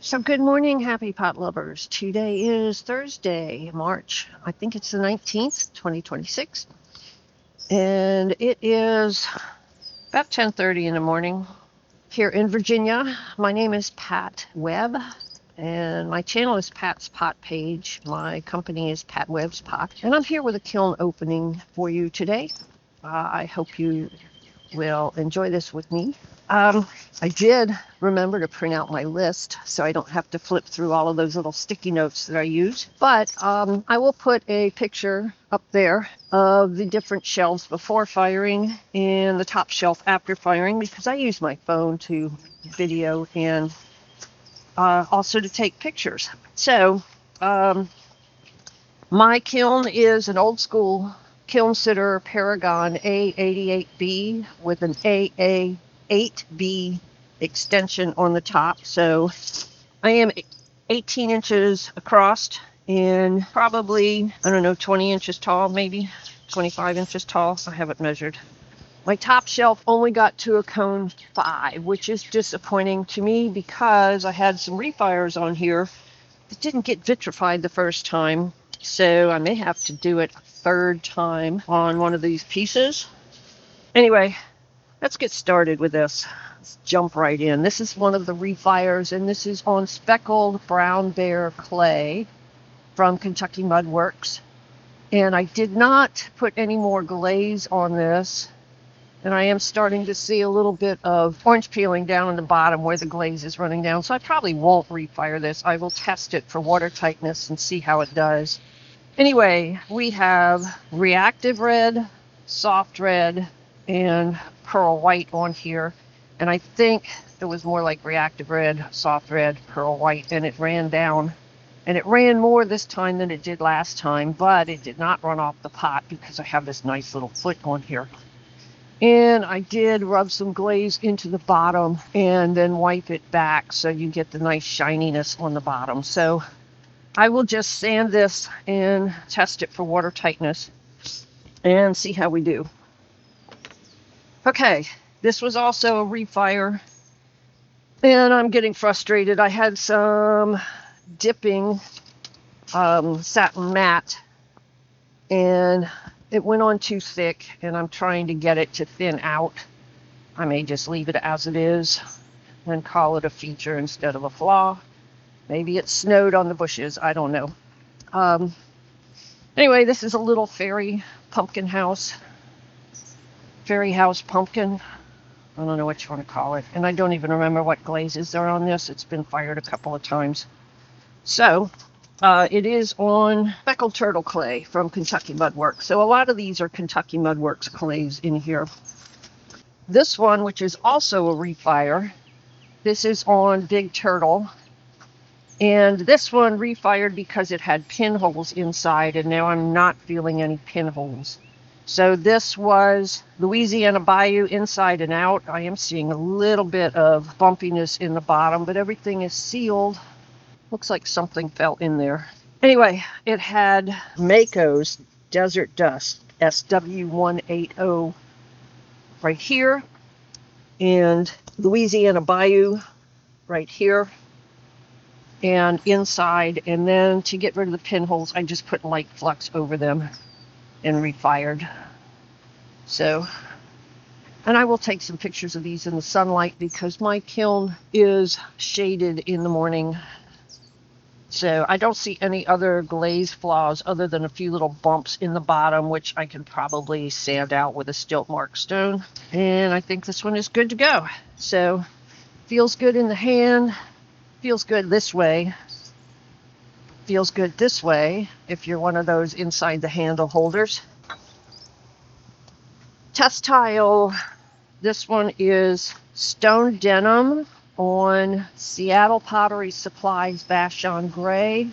So good morning, happy pot lovers. Today is Thursday, March, I think it's the 19th, 2026. And it is about 10:30 in the morning here in Virginia. My name is Pat Webb, and my channel is Pat's Pot Page. My company is Pat Webb's Pot, and I'm here with a kiln opening for you today. I hope you will enjoy this with me. I did remember to print out my list so I don't have to flip through all of those little sticky notes that I use. But I will put a picture up there of the different shelves before firing and the top shelf after firing, because I use my phone to video and also to take pictures. So my kiln is an old school Kiln Sitter Paragon A88B with an AA8B extension on the top. So I am 18 inches across and probably, I don't know, 20 inches tall, maybe 25 inches tall. I haven't measured. My top shelf only got to a cone 5, which is disappointing to me because I had some refires on here that didn't get vitrified the first time. So I may have to do it a third time on one of these pieces. Anyway, let's get started with this. Let's jump right in. This is one of the refires, and this is on speckled brown bear clay from Kentucky Mud Works. And I did not put any more glaze on this. And I am starting to see a little bit of orange peeling down in the bottom where the glaze is running down. So I probably won't refire this. I will test it for water tightness and see how it does. Anyway, we have reactive red, soft red, and pearl white on here. And I think it was more like reactive red, soft red, pearl white, and it ran down. And it ran more this time than it did last time, but it did not run off the pot because I have this nice little foot on here. And I did rub some glaze into the bottom and then wipe it back so you get the nice shininess on the bottom. So I will just sand this and test it for water tightness and see how we do. Okay, this was also a refire, and I'm getting frustrated. I had some dipping satin matte, and it went on too thick, and I'm trying to get it to thin out. I may just leave it as it is and call it a feature instead of a flaw. Maybe it snowed on the bushes. I don't know. Anyway, this is a little fairy pumpkin house. Fairy house pumpkin. I don't know what you want to call it. And I don't even remember what glazes are on this. It's been fired a couple of times. So it is on speckled turtle clay from Kentucky Mud Works. So a lot of these are Kentucky Mud Works clays in here. This one, which is also a refire, this is on Big Turtle. And this one refired because it had pinholes inside, and now I'm not feeling any pinholes. So this was Louisiana Bayou inside and out. I am seeing a little bit of bumpiness in the bottom, but everything is sealed. Looks like something fell in there. Anyway, it had Mako's Desert Dust, SW180 right here, and Louisiana Bayou right here, and inside. And then to get rid of the pinholes, I just put light flux over them and refired. So, and I will take some pictures of these in the sunlight because my kiln is shaded in the morning. So I don't see any other glaze flaws other than a few little bumps in the bottom, which I can probably sand out with a stilt mark stone. And I think this one is good to go. So feels good in the hand, feels good this way, feels good this way if you're one of those inside the handle holders. Test tile, this one is Stone Denim on Seattle Pottery Supplies Vashon Gray.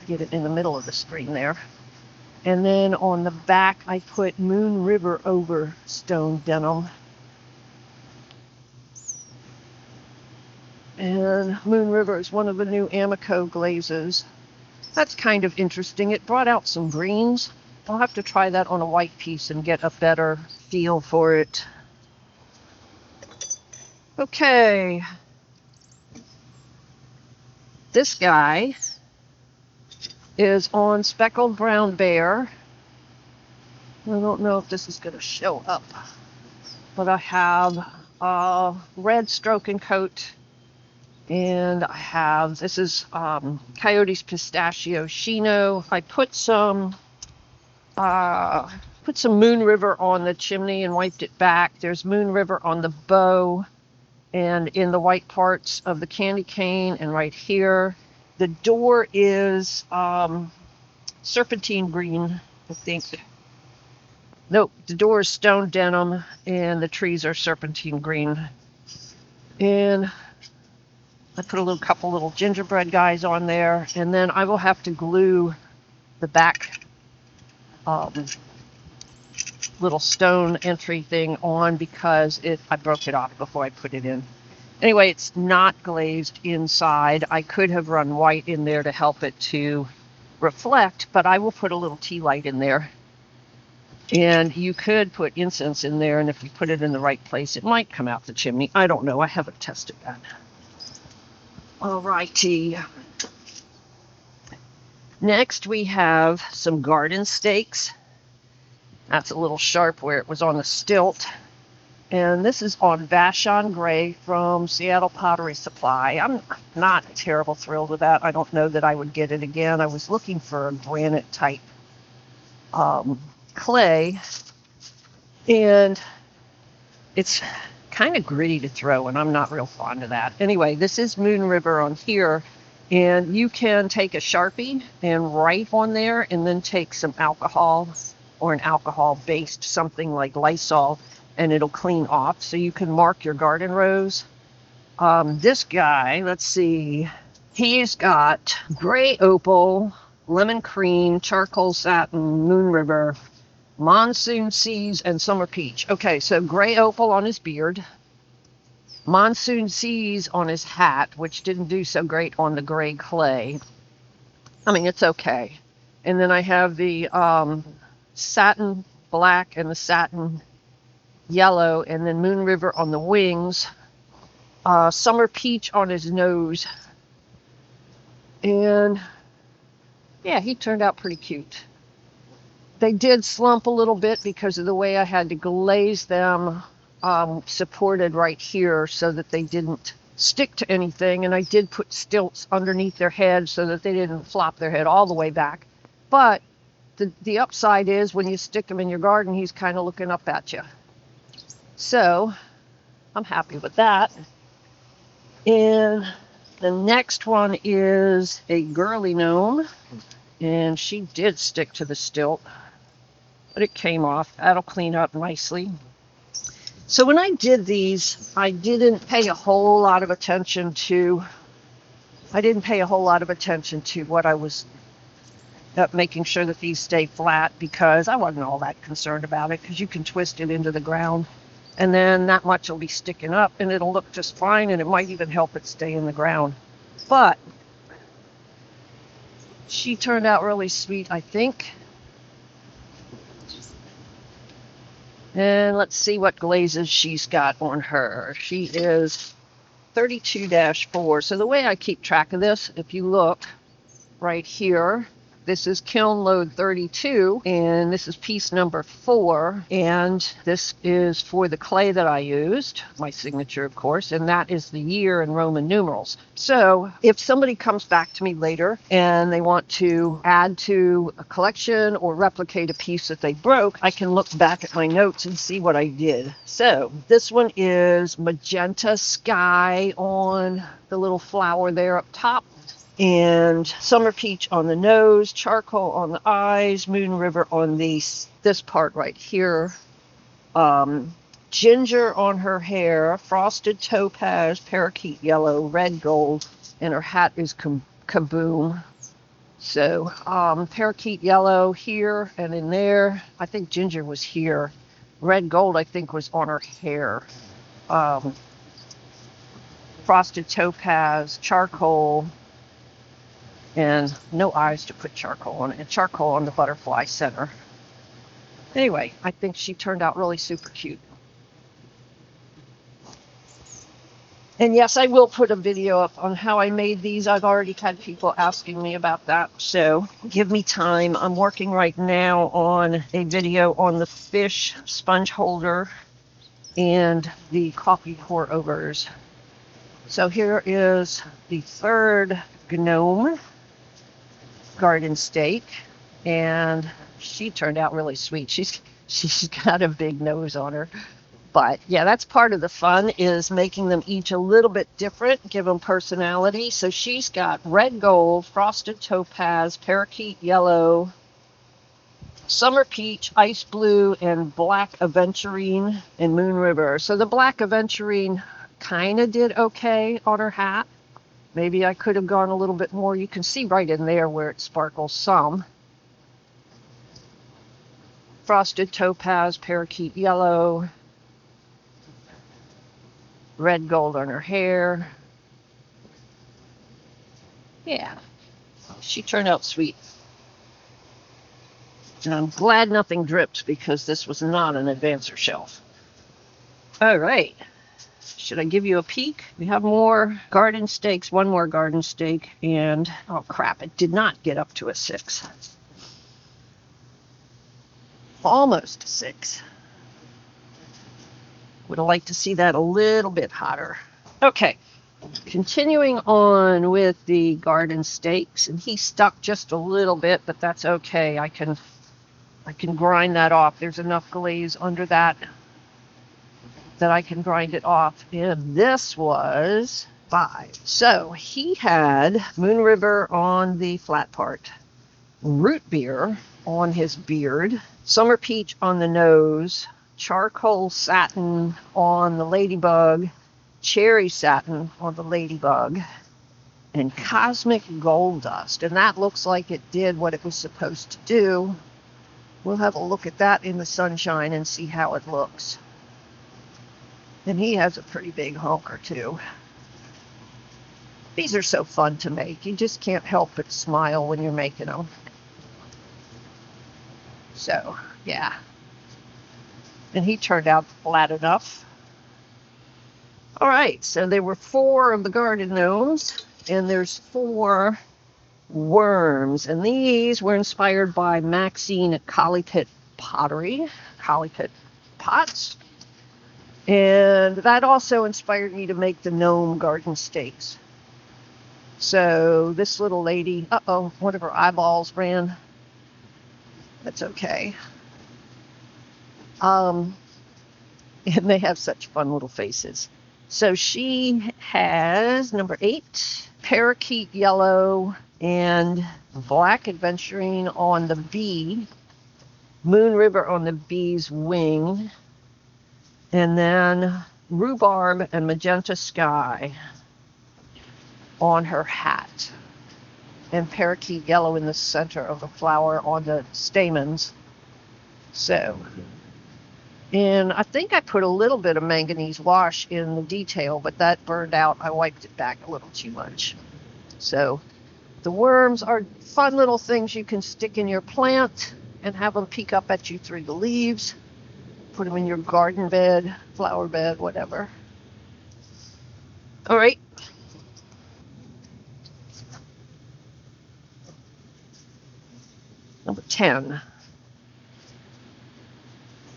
Get it in the middle of the screen there. And then on the back, I put Moon River over Stone Denim. And Moon River is one of the new Amico glazes. That's kind of interesting. It brought out some greens. I'll have to try that on a white piece and get a better feel for it. Okay. This guy is on speckled brown bear. I don't know if this is going to show up, but I have a red stroke and coat, and I have, this is Coyote's Pistachio Chino. I put some Moon River on the chimney and wiped it back. There's Moon River on the bow and in the white parts of the candy cane and right here. The door is serpentine green, I think. Nope, the door is stone denim and the trees are serpentine green. And I put a couple little gingerbread guys on there, and then I will have to glue the back little stone entry thing on because I broke it off before I put it in. Anyway, it's not glazed inside. I could have run white in there to help it to reflect, but I will put a little tea light in there. And you could put incense in there, and if you put it in the right place, it might come out the chimney. I don't know. I haven't tested that. All righty. Next, we have some garden stakes. That's a little sharp where it was on the stilt. And this is on Vashon Gray from Seattle Pottery Supply. I'm not terrible thrilled with that. I don't know that I would get it again. I was looking for a granite type clay, and it's kind of gritty to throw, and I'm not real fond of that. Anyway, this is Moon River on here, and you can take a Sharpie and write on there, and then take some alcohol or an alcohol-based something like Lysol, and it'll clean off, so you can mark your garden rows. This guy, let's see, he's got gray opal, lemon cream, charcoal satin, Moon River, monsoon seas, and summer peach. Okay, so gray opal on his beard, monsoon seas on his hat, which didn't do so great on the gray clay. I mean, it's okay. And then I have the satin black and the satin yellow, and then Moon River on the wings, summer peach on his nose. And yeah, he turned out pretty cute. They did slump a little bit because of the way I had to glaze them, supported right here so that they didn't stick to anything. And I did put stilts underneath their head so that they didn't flop their head all the way back. But the upside is when you stick him in your garden, he's kind of looking up at you. So I'm happy with that. And the next one is a girly gnome, and she did stick to the stilt, but it came off. That'll clean up nicely. So when I did these, I didn't pay a whole lot of attention to what I was making sure that these stay flat, because I wasn't all that concerned about it, because you can twist it into the ground and then that much will be sticking up and it'll look just fine, and it might even help it stay in the ground. But she turned out really sweet, I think. And let's see what glazes she's got on her. She is 32-4. So the way I keep track of this, if you look right here, this is Kiln load 32, and this is piece number 4, and this is for the clay that I used, my signature of course, and that is the year in Roman numerals. So if somebody comes back to me later and they want to add to a collection or replicate a piece that they broke, I can look back at my notes and see what I did. So this one is magenta sky on the little flower there up top, and summer peach on the nose, charcoal on the eyes, Moon River on this part right here, ginger on her hair, frosted topaz, parakeet yellow, red gold, and her hat is kaboom. So parakeet yellow here and in there. I think ginger was here. Red gold I think was on her hair. Frosted topaz, charcoal, and no eyes to put charcoal on it, and charcoal on the butterfly center. Anyway, I think she turned out really super cute. And yes, I will put a video up on how I made these. I've already had people asking me about that, so give me time. I'm working right now on a video on the fish sponge holder and the coffee pour overs. So here is the third gnome garden stake, and she turned out really sweet. She's got a big nose on her. But yeah, that's part of the fun, is making them each a little bit different, give them personality. So she's got red gold, frosted topaz, parakeet yellow, summer peach, ice blue, and black aventurine and moon river. So the black aventurine kind of did okay on her hat. Maybe I could have gone a little bit more. You can see right in there where it sparkles some. Frosted topaz, parakeet yellow, red gold on her hair. Yeah, she turned out sweet. And I'm glad nothing dripped, because this was not an advancer shelf. All right. Should I give you a peek? We have more garden stakes, one more garden stake, and oh crap, it did not get up to a 6. Almost a 6. Would have liked to see that a little bit hotter. Okay, continuing on with the garden stakes, and he stuck just a little bit, but that's okay. I can grind that off. There's enough glaze under that I can grind it off. And this was 5. So he had Moon River on the flat part, root beer on his beard, summer peach on the nose, charcoal satin on the ladybug, cherry satin on the ladybug, and cosmic gold dust. And that looks like it did what it was supposed to do. We'll have a look at that in the sunshine and see how it looks. And he has a pretty big honker too. These are so fun to make. You just can't help but smile when you're making them. So, yeah. And he turned out flat enough. All right, so there were 4 of the garden gnomes, and there's 4 worms. And these were inspired by Maxine at Collie Pit Pottery, Collie Pit Pots. And that also inspired me to make the gnome garden stakes. So this little lady, one of her eyeballs ran. That's okay. And they have such fun little faces. So she has number 8, parakeet yellow and black aventurine on the bee, moon river on the bee's wing, and then rhubarb and magenta sky on her hat, and parakeet yellow in the center of the flower on the stamens. So, and I think I put a little bit of manganese wash in the detail, but that burned out. I wiped it back a little too much. So the worms are fun little things you can stick in your plant and have them peek up at you through the leaves. Put them in your garden bed, flower bed, whatever. All right. Number 10.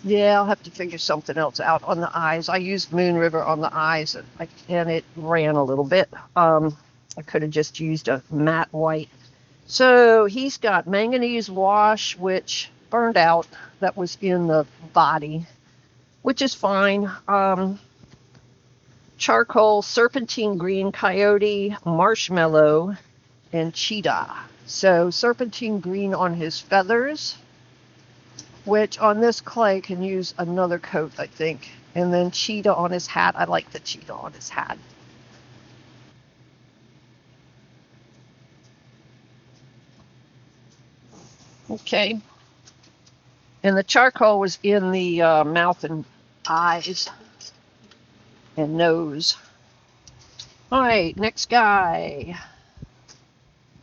Yeah, I'll have to figure something else out on the eyes. I used Moon River on the eyes, and it ran a little bit. I could have just used a matte white. So he's got manganese wash, which burned out. That was in the body, which is fine. Charcoal, serpentine green, coyote, marshmallow, and cheetah. So serpentine green on his feathers, which on this clay can use another coat, I think. And then cheetah on his hat. I like the cheetah on his hat. Okay. And the charcoal was in the mouth and eyes and nose. All right, next guy.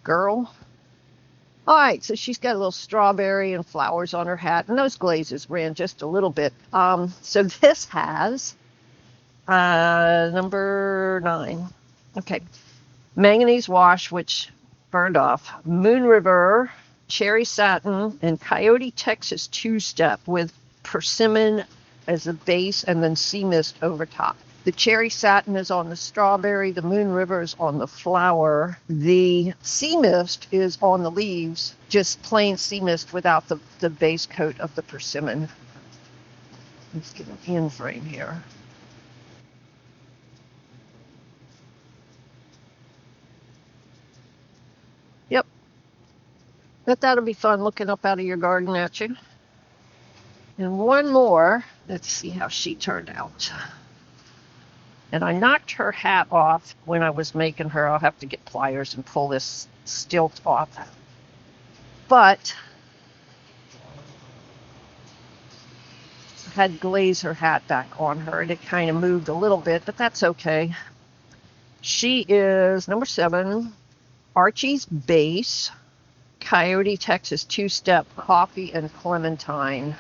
Girl. All right, so she's got a little strawberry and flowers on her hat, and those glazes ran just a little bit. So this has Number 9. Okay. Manganese wash, which burned off. Moon River, cherry satin, and Coyote Texas two-step with persimmon as a base and then sea mist over top. The cherry satin is on the strawberry. The Moon River is on the flower. The sea mist is on the leaves, just plain sea mist without the base coat of the persimmon. Let's get an in frame here. Yep. But that'll be fun looking up out of your garden at you. And one more. Let's see how she turned out. And I knocked her hat off when I was making her. I'll have to get pliers and pull this stilt off. But I had Glaze her hat back on her, and it kind of moved a little bit, but that's okay. She is number 7, Archie's Base, Coyote Texas two-step coffee and clementine.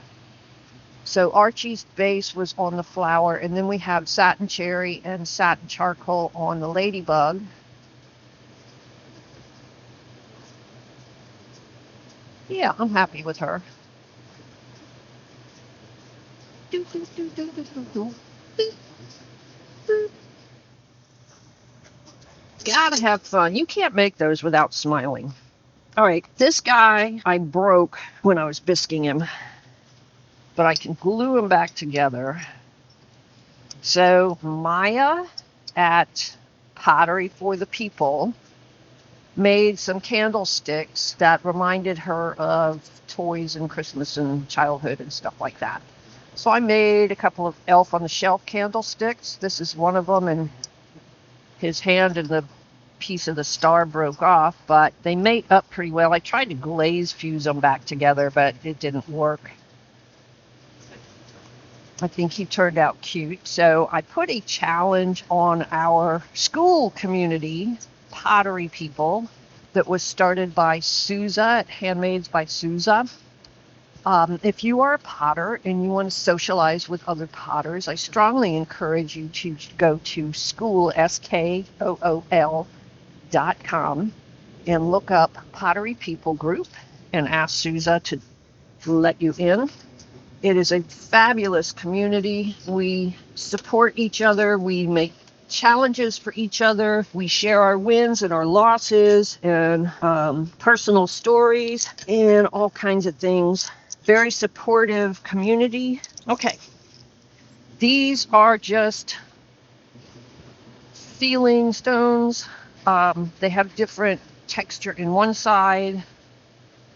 So Archie's Base was on the flower, and then we have satin cherry and satin charcoal on the ladybug. Yeah, I'm happy with her. Gotta have fun. You can't make those without smiling. All right, this guy I broke when I was bisquing him, but I can glue them back together. So Maya at Pottery for the People made some candlesticks that reminded her of toys and Christmas and childhood and stuff like that. So I made a couple of Elf on the Shelf candlesticks. This is one of them, and his hand and the piece of the star broke off, but they mate up pretty well. I tried to glaze fuse them back together, but it didn't work. I think he turned out cute. So I put a challenge on our school community, Pottery People, that was started by Souza at Handmaids by Souza. If you are a potter and you want to socialize with other potters, I strongly encourage you to go to school, SKOOL.com, and look up Pottery People group and ask Souza to let you in. It is a fabulous community. We support each other. We make challenges for each other. We share our wins and our losses and personal stories and all kinds of things. Very supportive community. Okay. These are just ceiling stones. They have different texture in one side,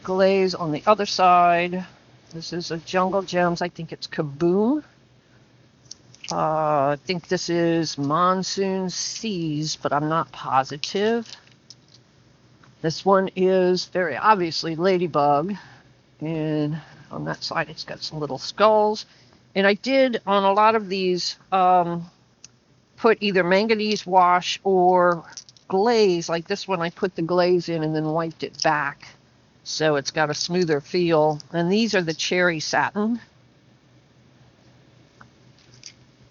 glaze on the other side. This is a Jungle Gems. I think it's Kaboom. I think this is Monsoon Seas, but I'm not positive. This one is very obviously Ladybug. And on that side, it's got some little skulls. And I did, on a lot of these, put either manganese wash or glaze. Like this one, I put the glaze in and then wiped it back, so it's got a smoother feel. And these are the cherry satin.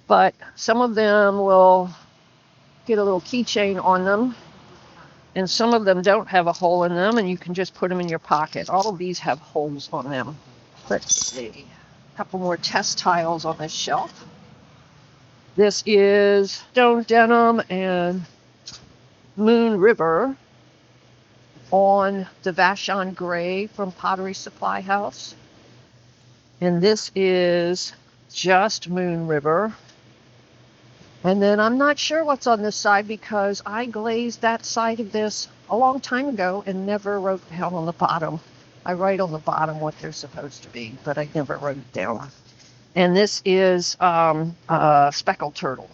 But some of them will get a little keychain on them, and some of them don't have a hole in them, and you can just put them in your pocket. All of these have holes on them. Let's see. A couple more test tiles on this shelf. This is Stone Denim and Moon River on the Vashon Gray from Pottery Supply House. And this is just Moon River. And then I'm not sure what's on this side because I glazed that side of this a long time ago and never wrote down on the bottom. I write on the bottom what they're supposed to be, but I never wrote it down. And this is speckled turtle.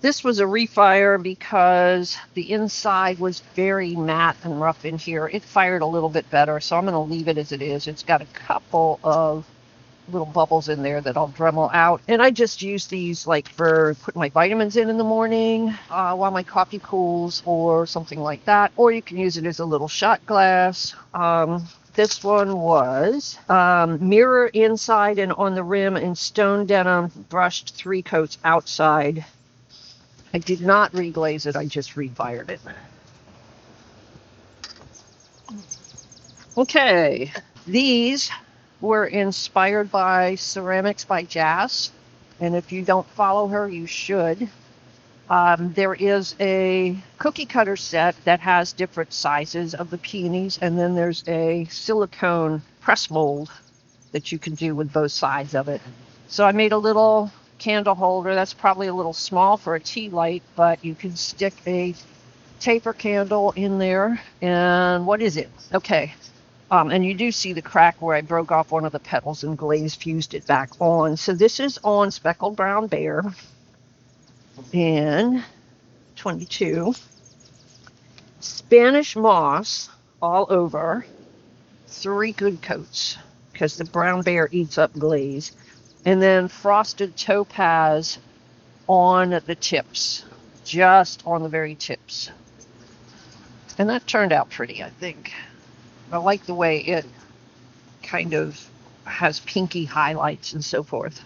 This was a refire because the inside was very matte and rough in here. It fired a little bit better, so I'm going to leave it as it is. It's got a couple of little bubbles in there that I'll Dremel out. And I just use these like for putting my vitamins in the morning while my coffee cools or something like that. Or you can use it as a little shot glass. This one was mirror inside and on the rim in stone denim, brushed 3 coats outside. I did not reglaze it, I just refired it. Okay, these were inspired by Ceramics by Jazz, and if you don't follow her, you should. There is a cookie cutter set that has different sizes of the peonies, and then there's a silicone press mold that you can do with both sides of it. So I made a little candle holder. That's probably a little small for a tea light, but you can stick a taper candle in there. And what is it? Okay. And you do see the crack where I broke off one of the petals and Glaze fused it back on. So this is on Speckled Brown Bear in 22. Spanish moss all over, 3 good coats, because the brown bear eats up Glaze. And then frosted topaz on the tips, just on the very tips. And that turned out pretty, I think. I like the way it kind of has pinky highlights and so forth.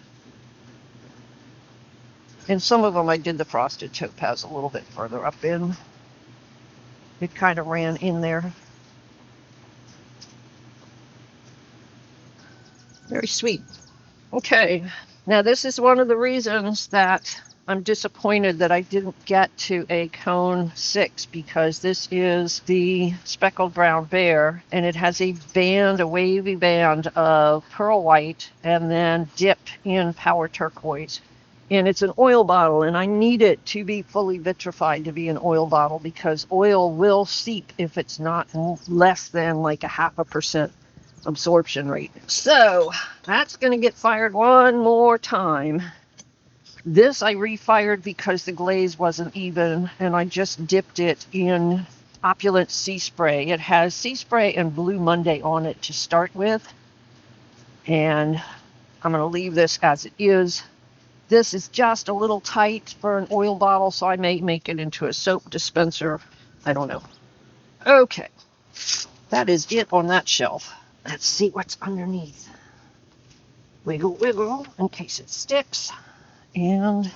And some of them I did the frosted topaz a little bit further up in. It kind of ran in there. Very sweet. Okay, now this is one of the reasons that I'm disappointed that I didn't get to a cone 6, because this is the Speckled Brown Bear, and it has a band, a wavy band of pearl white and then dipped in powder turquoise. And it's an oil bottle, and I need it to be fully vitrified to be an oil bottle, because oil will seep if it's not less than like 0.5% absorption rate. So that's going to get fired one more time. This I refired because the glaze wasn't even, and I just dipped it in Opulent Sea Spray. It has Sea Spray and Blue Monday on it to start with, and I'm going to leave this as it is. This is just a little tight for an oil bottle, so I may make it into a soap dispenser. I don't know. Okay, that is it on that shelf. Let's see what's underneath. Wiggle, wiggle, in case it sticks. And,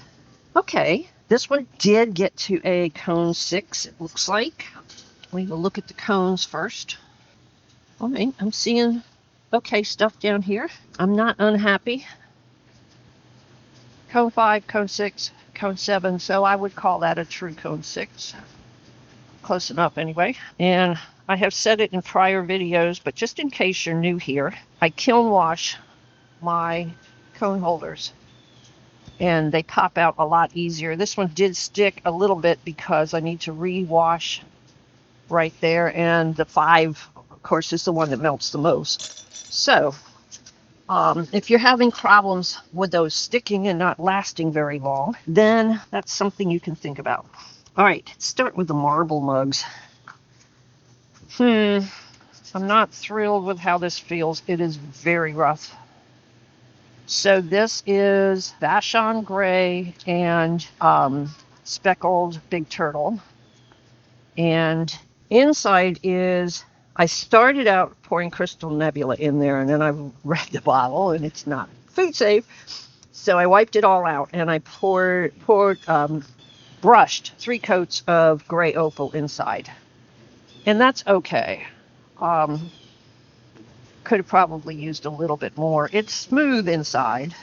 okay, this one did get to a cone 6, it looks like. We will look at the cones first. All right, I'm seeing okay stuff down here. I'm not unhappy. Cone 5, cone 6, cone 7, so I would call that a true cone 6. Close enough anyway. And I have said it in prior videos, but just in case you're new here, I kiln wash my cone holders, and they pop out a lot easier. This one did stick a little bit because I need to re-wash right there, and the 5, of course, is the one that melts the most. So if you're having problems with those sticking and not lasting very long, then that's something you can think about. All right, let's start with the marble mugs. I'm not thrilled with how this feels. It is very rough. So this is Vashon Gray and Speckled Big Turtle. And inside is, I started out pouring Crystal Nebula in there, and then I read the bottle, and it's not food safe. So I wiped it all out, and I brushed 3 coats of gray opal inside. And that's okay. Could have probably used a little bit more. It's smooth inside,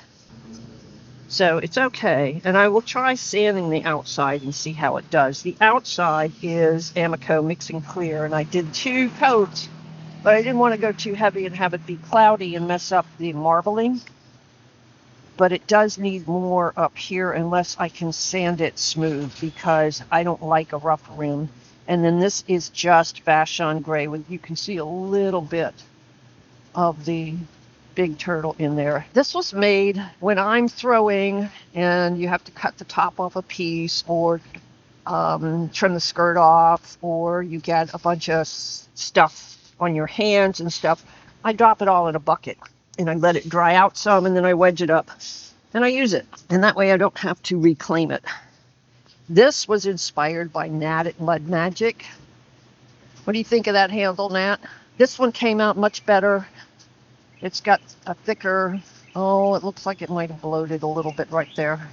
so it's okay. And I will try sanding the outside and see how it does. The outside is Amico Mixing Clear, and I did 2 coats, but I didn't want to go too heavy and have it be cloudy and mess up the marbling. But it does need more up here unless I can sand it smooth, because I don't like a rough rim. And then this is just Vashon Gray, with, you can see a little bit of the big turtle in there. This was made when I'm throwing and you have to cut the top off a piece, or trim the skirt off, or you get a bunch of stuff on your hands and stuff. I drop it all in a bucket and I let it dry out some, and then I wedge it up and I use it, and that way I don't have to reclaim it. This was inspired by Nat at Mud Magic. What do you think of that handle, Nat? This one came out much better. It's got a thicker, oh, it looks like it might have bloated a little bit right there.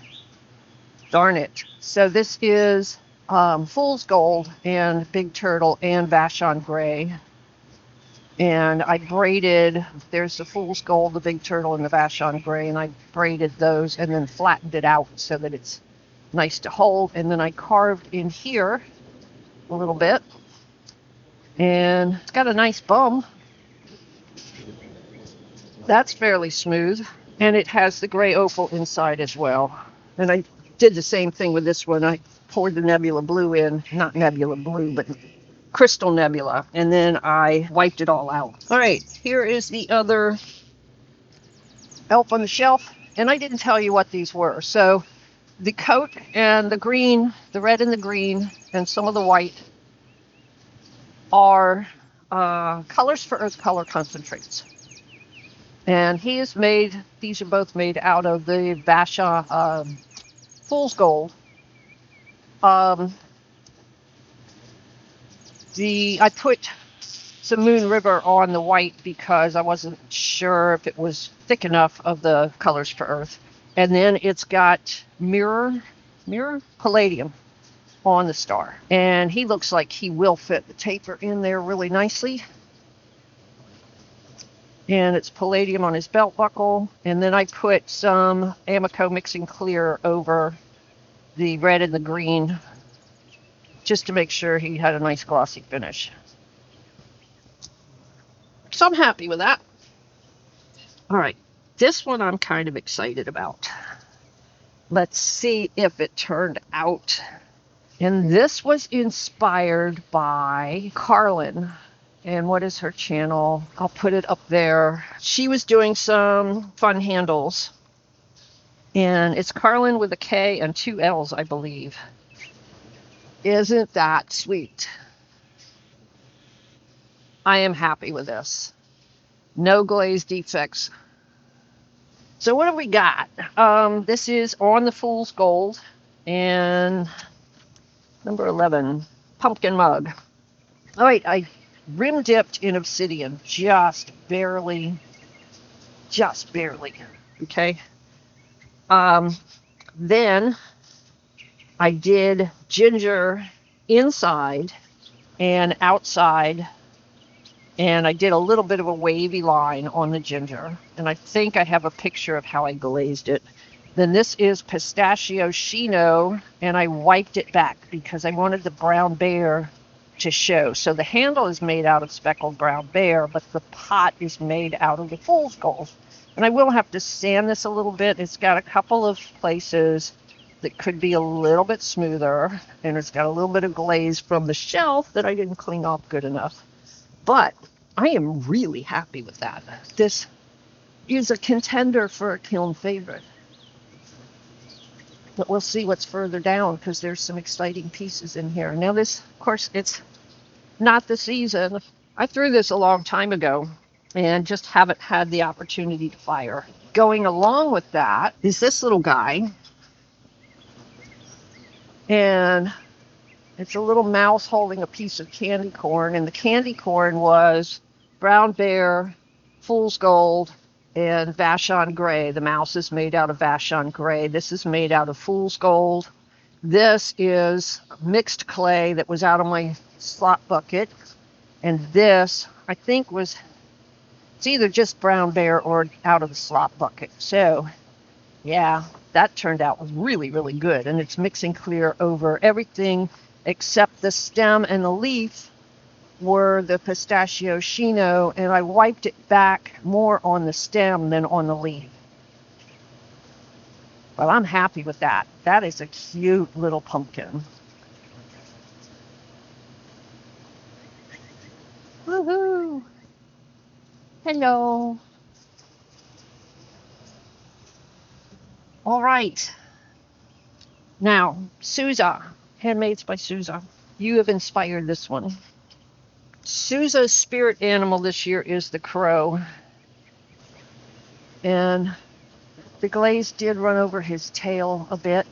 Darn it. So this is Fool's Gold and Big Turtle and Vashon Gray. And I braided, there's the Fool's Gold, the Big Turtle, and the Vashon Gray, and I braided those and then flattened it out so that it's nice to hold. And then I carved in here a little bit. And it's got a nice bum. That's fairly smooth. And it has the gray opal inside as well. And I did the same thing with this one. I poured the nebula blue in, not nebula blue, but crystal nebula, and then I wiped it all out. All right, here is the other elf on the shelf, and I didn't tell you what these were. So the coat and the green, the red and the green, and some of the white are Colors for Earth color concentrates. And he is made, these are both made out of the Vashon Fool's Gold. I put some Moon River on the white because I wasn't sure if it was thick enough of the Colors for Earth. And then it's got mirror palladium on the star. And he looks like he will fit the taper in there really nicely. And it's palladium on his belt buckle. And then I put some Amico Mixing Clear over the red and the green, just to make sure he had a nice glossy finish. So I'm happy with that. All right, this one I'm kind of excited about. Let's see if it turned out. And this was inspired by Carlin. And what is her channel? I'll put it up there. She was doing some fun handles. And it's Carlin with a K and 2 L's, I believe. Isn't that sweet? I am happy with this. No glaze defects. So what have we got? This is on the Fool's Gold. And number 11, pumpkin mug. All right, I rim dipped in obsidian, just barely. Okay. Then I did ginger inside and outside, and I did a little bit of a wavy line on the ginger, and I think I have a picture of how I glazed it. Then this is pistachio chino, and I wiped it back because I wanted the brown bear to show. So the handle is made out of speckled brown bear, but the pot is made out of the Fool's Gold. And I will have to sand this a little bit. It's got a couple of places that could be a little bit smoother, and it's got a little bit of glaze from the shelf that I didn't clean off good enough. But I am really happy with that. This is a contender for a Kiln favorite. But we'll see what's further down because there's some exciting pieces in here. Now this, of course, it's not the season. I threw this a long time ago and just haven't had the opportunity to fire. Going along with that is this little guy. And it's a little mouse holding a piece of candy corn. And the candy corn was brown bear, Fool's Gold, and Vashon Gray. The mouse is made out of Vashon Gray. This is made out of Fool's Gold. This is mixed clay that was out of my slot bucket. And this, I think, was, it's either just brown bear or out of the slot bucket. So, yeah, that turned out really, really good. And it's mixing clear over everything except the stem and the leaf were the pistachio chino, and I wiped it back more on the stem than on the leaf. Well, I'm happy with that. That is a cute little pumpkin. Woohoo! Hello. All right. Now, Sousa, Handmaids by Sousa. You have inspired this one. Sousa's spirit animal this year is the crow. And the glaze did run over his tail a bit.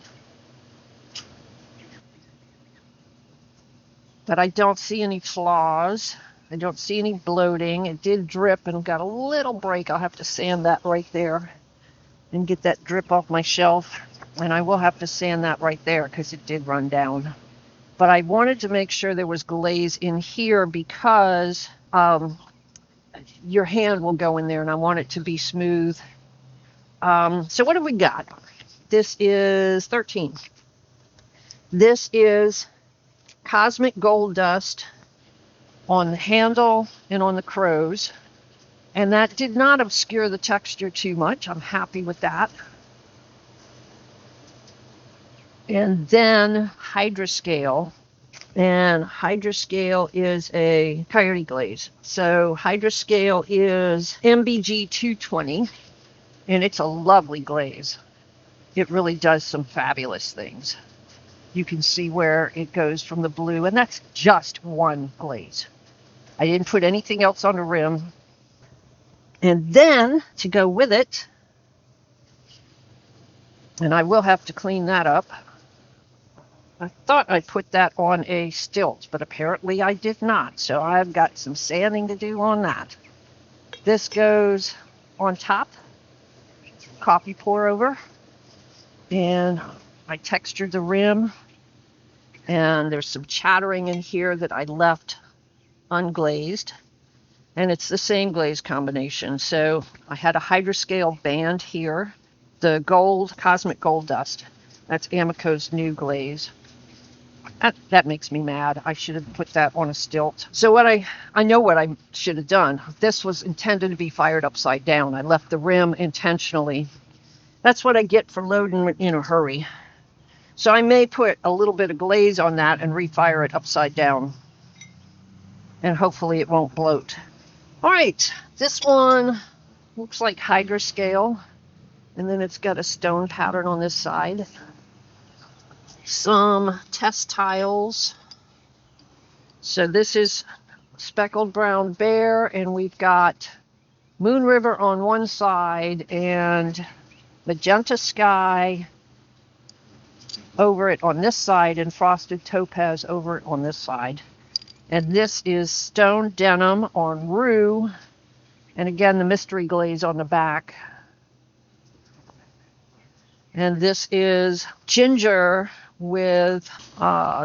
But I don't see any flaws. I don't see any bloating. It did drip and got a little break. I'll have to sand that right there and get that drip off my shelf. And I will have to sand that right there because it did run down. But I wanted to make sure there was glaze in here because your hand will go in there and I want it to be smooth. So what have we got? This is 13. This is cosmic gold dust on the handle and on the crows. And that did not obscure the texture too much. I'm happy with that. And then Hydrascale. And Hydrascale is a coyote glaze. So Hydrascale is MBG 220. And it's a lovely glaze. It really does some fabulous things. You can see where it goes from the blue. And that's just one glaze. I didn't put anything else on the rim. And then, to go with it, and I will have to clean that up, I thought I put that on a stilt, but apparently I did not. So I've got some sanding to do on that. This goes on top, coffee pour over, and I textured the rim, and there's some chattering in here that I left unglazed. And it's the same glaze combination. So I had a Hydrascale band here. The gold, cosmic gold dust. That's Amico's new glaze. That makes me mad. I should have put that on a stilt. So what I know what I should have done. This was intended to be fired upside down. I left the rim intentionally. That's what I get for loading in a hurry. So I may put a little bit of glaze on that and refire it upside down. And hopefully it won't bloat. All right, this one looks like Hydrascale, and then it's got a stone pattern on this side. Some test tiles. So this is speckled brown bear, and we've got Moon River on one side and magenta sky over it on this side and frosted topaz over it on this side. And this is stone denim on rue. And again, the mystery glaze on the back. And this is ginger with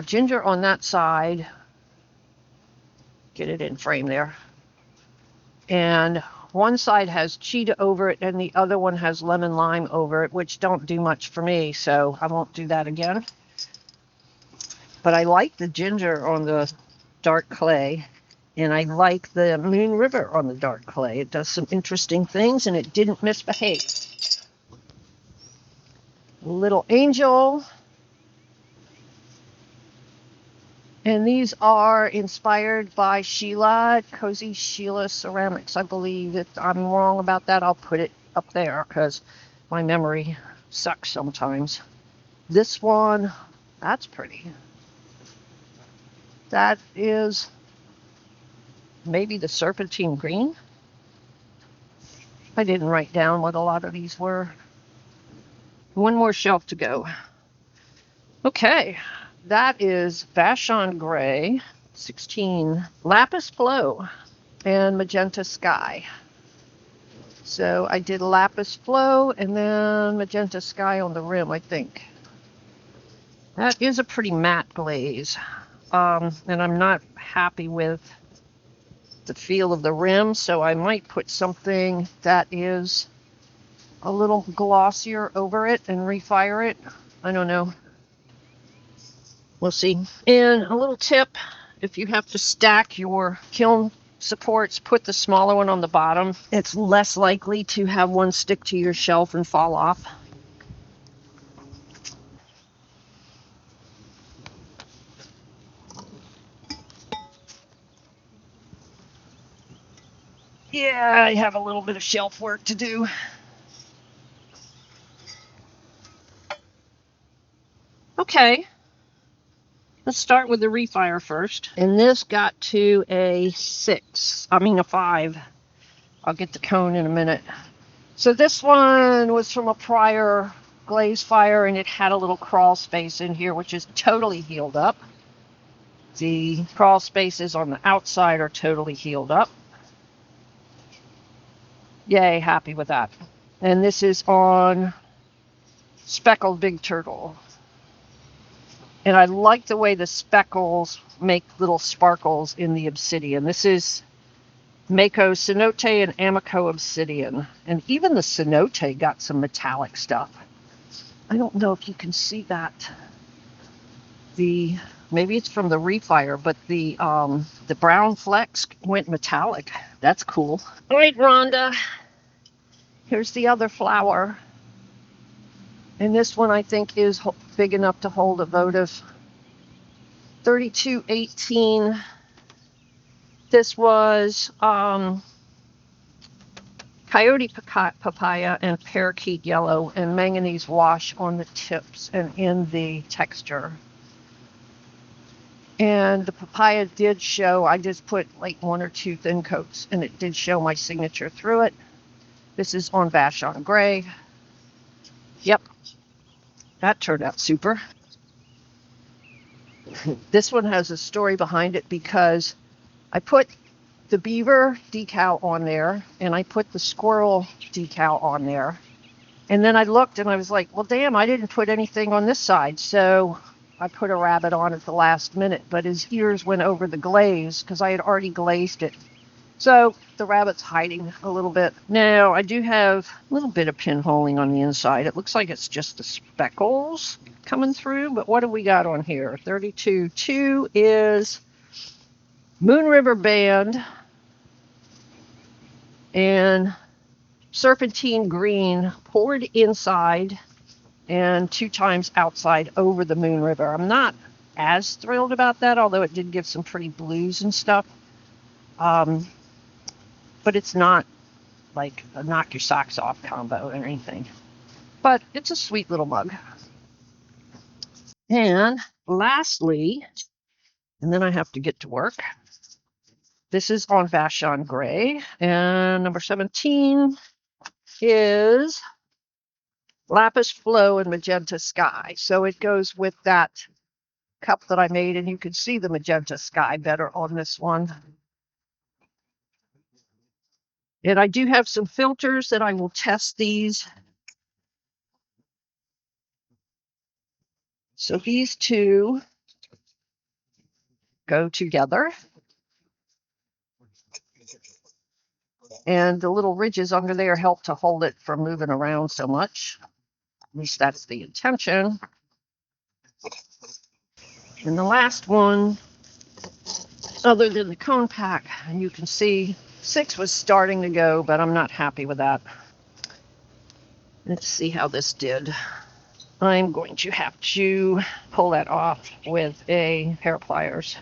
ginger on that side. Get it in frame there. And one side has cheetah over it and the other one has lemon lime over it, which don't do much for me, so I won't do that again. But I like the ginger on the dark clay, and I like the Moon River on the dark clay. It does some interesting things, and it didn't misbehave. Little angel. And these are inspired by Sheila, Cozy Sheila Ceramics, I believe. If I'm wrong about that, I'll put it up there, because my memory sucks sometimes. This one, that's pretty. That is maybe the serpentine green. I didn't write down what a lot of these were. One more shelf to go. Okay, that is Vashon Gray, 16, Lapis Flow, and Magenta Sky. So I did Lapis Flow and then Magenta Sky on the rim, I think. That is a pretty matte glaze. And I'm not happy with the feel of the rim, so I might put something that is a little glossier over it and refire it. I don't know. We'll see. And a little tip, if you have to stack your kiln supports, put the smaller one on the bottom. It's less likely to have one stick to your shelf and fall off. Yeah, I have a little bit of shelf work to do. Okay, let's start with the refire first. And this got to a 5. I'll get the cone in a minute. So this one was from a prior glaze fire, and it had a little crawl space in here, which is totally healed up. The crawl spaces on the outside are totally healed up. Yay, happy with that. And this is on speckled big turtle. And I like the way the speckles make little sparkles in the obsidian. This is Mako cenote and Amico obsidian. And even the cenote got some metallic stuff. I don't know if you can see that. Maybe it's from the refire, but the brown flecks went metallic. That's cool. All right, Rhonda. Here's the other flower. And this one I think is big enough to hold a votive 3218. This was coyote papaya and parakeet yellow and manganese wash on the tips and in the texture. And the papaya did show, I just put like 1 or 2 thin coats, and it did show my signature through it. This is on Vashon Gray. Yep, that turned out super. This one has a story behind it because I put the beaver decal on there, and I put the squirrel decal on there. And then I looked and I was like, well, damn, I didn't put anything on this side. So I put a rabbit on at the last minute, but his ears went over the glaze because I had already glazed it. So the rabbit's hiding a little bit. Now, I do have a little bit of pinholing on the inside. It looks like it's just the speckles coming through, but what do we got on here? 32.2 is Moon River Band and serpentine green poured inside and 2 times outside over the Moon River. I'm not as thrilled about that, although it did give some pretty blues and stuff. But it's not like a knock your socks off combo or anything. But it's a sweet little mug. And lastly, and then I have to get to work, this is on Vashon Gray. And number 17 is Lapis Flow and Magenta Sky. So it goes with that cup that I made, and you can see the magenta sky better on this one. And I do have some filters that I will test these. So these two go together. And the little ridges under there help to hold it from moving around so much. At least that's the intention. And the last one, other than the cone pack, and you can see 6 was starting to go, but I'm not happy with that. Let's see how this did. I'm going to have to pull that off with a pair of pliers.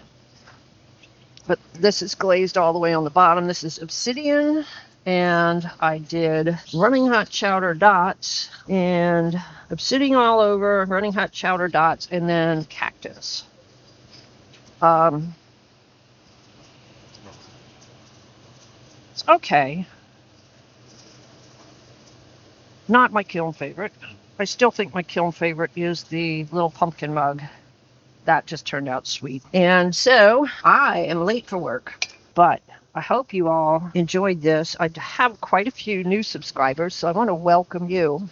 But this is glazed all the way on the bottom. This is obsidian, and I did running hot chowder dots and obsidian all over, running hot chowder dots, and then cactus. It's okay. Not my kiln favorite. I still think my kiln favorite is the little pumpkin mug. That just turned out sweet. And so I am late for work, but I hope you all enjoyed this. I have quite a few new subscribers, so I want to welcome you.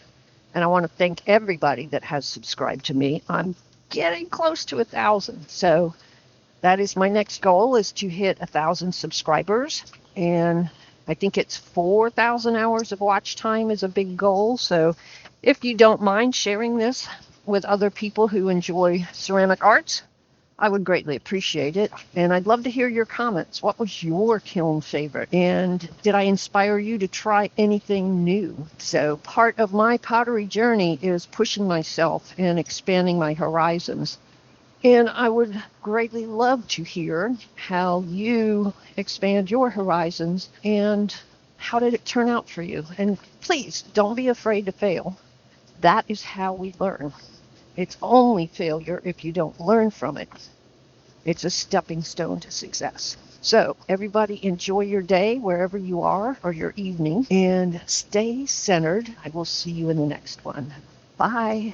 And I want to thank everybody that has subscribed to me. I'm getting close to 1,000. So that is my next goal, is to hit 1,000 subscribers. And I think it's 4,000 hours of watch time is a big goal. So if you don't mind sharing this with other people who enjoy ceramic arts, I would greatly appreciate it. And I'd love to hear your comments. What was your kiln favorite? And did I inspire you to try anything new? So part of my pottery journey is pushing myself and expanding my horizons. And I would greatly love to hear how you expand your horizons and how did it turn out for you. And please don't be afraid to fail. That is how we learn. It's only failure if you don't learn from it. It's a stepping stone to success. So everybody enjoy your day wherever you are, or your evening, and stay centered. I will see you in the next one. Bye.